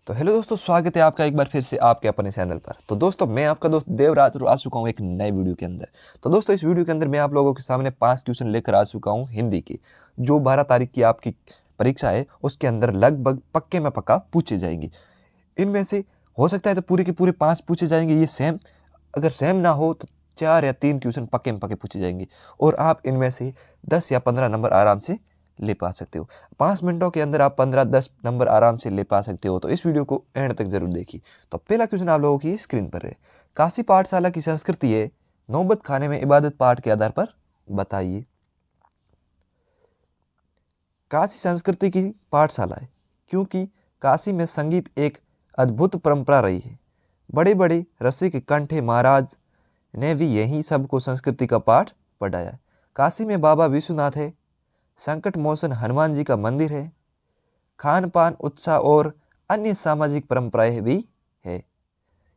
तो हेलो दोस्तों, स्वागत है आपका एक बार फिर से आपके अपने चैनल पर। तो दोस्तों, मैं आपका दोस्त देवराज आ चुका हूँ एक नए वीडियो के अंदर। तो दोस्तों, इस वीडियो के अंदर मैं आप लोगों के सामने 5 क्वेश्चन लेकर आ चुका हूँ हिंदी की, जो 12 तारीख की आपकी परीक्षा है उसके अंदर लगभग पक्के में पक्का पूछे जाएंगे। इनमें से हो सकता है तो पूरे के पूरे 5 पूछे जाएंगे ये सेम, अगर सेम ना हो तो 4 या 3 क्वेश्चन पक्के में पक्के पूछे जाएंगे और आप इनमें से 10 या 15 नंबर आराम से ले पा सकते हो। 5 मिनटों के अंदर आप 15-10 नंबर आराम से ले पा सकते हो। तो इस वीडियो को एंड तक जरूर देखिए। तो पहला क्वेश्चन आप लोगों की स्क्रीन पर है। काशी पाठशाला की संस्कृति है नौबत खाने में इबादत पाठ के आधार पर बताइए। काशी संस्कृति की पाठशाला है क्योंकि काशी में संगीत एक अद्भुत परंपरा रही है। बड़े बड़े रसिक कंठे महाराज ने भी यही सबको संस्कृति का पाठ पढ़ाया। काशी में बाबा विश्वनाथ है, संकट मोचन हनुमान जी का मंदिर है, खान पान उत्साह और अन्य सामाजिक परंपराएं भी है,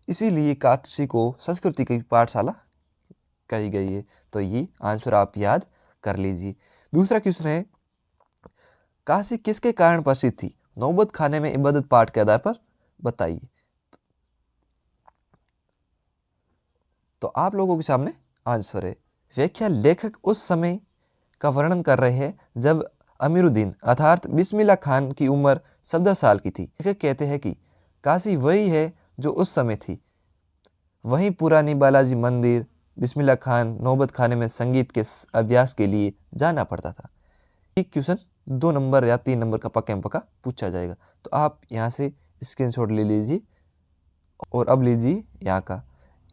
इसीलिए काशी को संस्कृति की पाठशाला कही गई है। तो ये आंसर आप याद कर लीजिए। दूसरा क्वेश्चन है, काशी किसके कारण प्रसिद्ध थी? नौबत खाने में इबादत पाठ के आधार पर बताइए। तो आप लोगों के सामने आंसर है। व्याख्या, लेखक उस समय का वर्णन कर रहे हैं जब अमीरुद्दीन अर्थात बिस्मिल्लाह खान की उम्र 14 साल की थी। लेखक कहते हैं कि काशी वही है जो उस समय थी, वहीं पुरानी बालाजी मंदिर बिस्मिल्लाह खान नौबत खाने में संगीत के अभ्यास के लिए जाना पड़ता था। एक क्वेश्चन 2 नंबर या 3 नंबर का पक्का में पक्का पूछा जाएगा। तो आप यहाँ से स्क्रीनशॉट ले लीजिए और अब लीजिए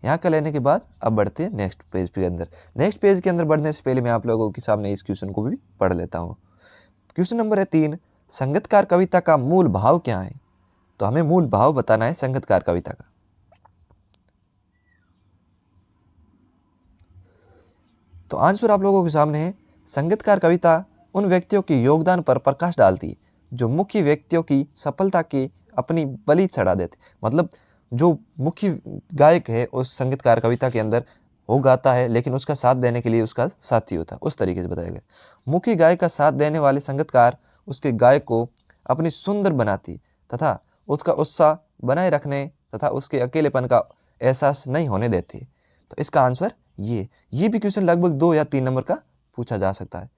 यहाँ का लेने के बाद अब बढ़ते हैं नेक्स्ट पेज के अंदर। नेक्स्ट पेज के अंदर बढ़ने से पहले मैं आप लोगों के सामने इस क्वेश्चन को भी पढ़ लेता हूँ। क्वेश्चन नंबर है 3, संगीतकार कविता का मूल भाव क्या है? तो हमें मूल भाव बताना है संगीतकार कविता का। तो आंसर आप लोगों के सामने है। संगीतकार कविता उन व्यक्तियों के योगदान पर प्रकाश डालती है जो मुख्य व्यक्तियों की सफलता की अपनी बलि चढ़ा देते। मतलब जो मुख्य गायक है उस संगीतकार कविता के अंदर वो गाता है, लेकिन उसका साथ देने के लिए उसका साथी होता है, उस तरीके से बताया गया। मुख्य गायक का साथ देने वाले संगीतकार उसके गायक को अपनी सुंदर बनाती तथा उसका उत्साह बनाए रखने तथा उसके अकेलेपन का एहसास नहीं होने देती। तो इसका आंसर ये भी क्वेश्चन लगभग 2 या 3 नंबर का पूछा जा सकता है।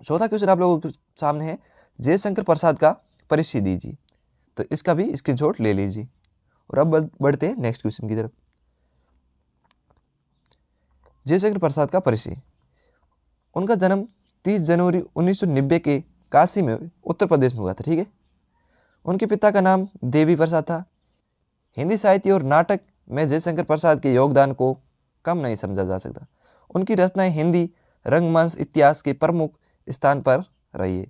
चौथा क्वेश्चन आप लोगों के सामने है, जयशंकर प्रसाद का परिचय दीजिए। तो इसका भी स्क्रीनशॉट ले लीजिए और अब बढ़ते हैं नेक्स्ट क्वेश्चन की तरफ। जयशंकर प्रसाद का परिचय। उनका जन्म 30 जनवरी 1990 के काशी में उत्तर प्रदेश में हुआ था। ठीक है। उनके पिता का नाम देवी प्रसाद था। हिंदी साहित्य और नाटक में जयशंकर प्रसाद के योगदान को कम नहीं समझा जा सकता। उनकी रचनाएं हिंदी रंगमंच इतिहास के प्रमुख स्थान पर रही है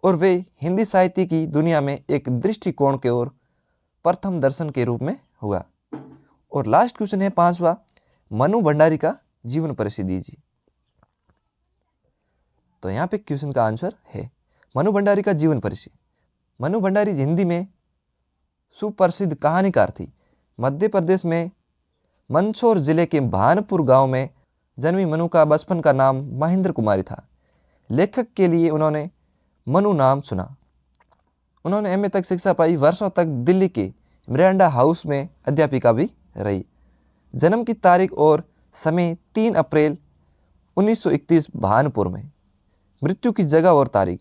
और वे हिंदी साहित्य की दुनिया में एक दृष्टिकोण के ओर प्रथम दर्शन के रूप में हुआ। और लास्ट क्वेश्चन है 5वां, मनु भंडारी का जीवन परिचय दीजिए। तो यहाँ पे क्वेश्चन का आंसर है मनु भंडारी का जीवन परिचय। मनु भंडारी हिंदी में सुप्रसिद्ध कहानीकार थी। मध्य प्रदेश में मंदसौर जिले के भानपुर गांव में जन्मी मनु का बचपन का नाम महेंद्र कुमारी था। लेखक के लिए उन्होंने मनु नाम चुना। उन्होंने एमए तक शिक्षा पाई। वर्षों तक दिल्ली के मिरांडा हाउस में अध्यापिका भी रही। जन्म की तारीख और समय 3 अप्रैल 1931 भानपुर में। मृत्यु की जगह और तारीख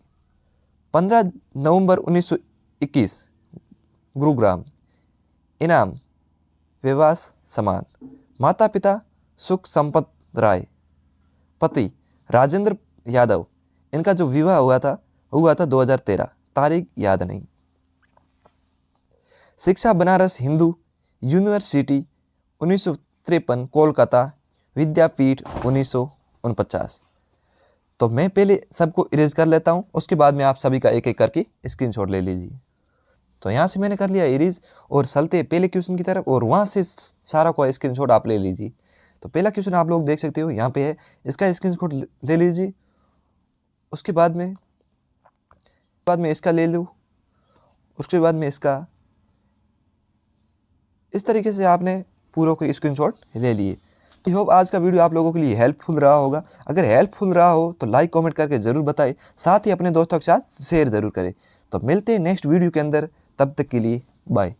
15 नवंबर 1921 गुरुग्राम। इनाम विवास समान। माता पिता सुख संपत राय। पति राजेंद्र यादव। इनका जो विवाह हुआ था 2013, तारीख याद नहीं। शिक्षा बनारस हिंदू यूनिवर्सिटी 1953 कोलकाता विद्यापीठ 1949। तो मैं पहले सबको इरेज कर लेता हूं, उसके बाद में आप सभी का एक एक करके स्क्रीनशॉट ले लीजिए। तो यहाँ से मैंने कर लिया इरेज और चलते पहले क्वेश्चन की तरफ और वहां से सारा को स्क्रीनशॉट आप ले लीजिए। तो पहला क्वेश्चन आप लोग देख सकते हो यहाँ पे है, इसका स्क्रीनशॉट ले लीजिए। उसके बाद में इसका ले लो, उसके बाद में इसका। इस तरीके से आपने पूरों को स्क्रीनशॉट ले लिए। आई होप आज का वीडियो आप लोगों के लिए हेल्पफुल रहा होगा। अगर हेल्पफुल रहा हो तो लाइक कमेंट करके ज़रूर बताएं, साथ ही अपने दोस्तों के साथ शेयर ज़रूर करें। तो मिलते हैं नेक्स्ट वीडियो के अंदर। तब तक के लिए बाय।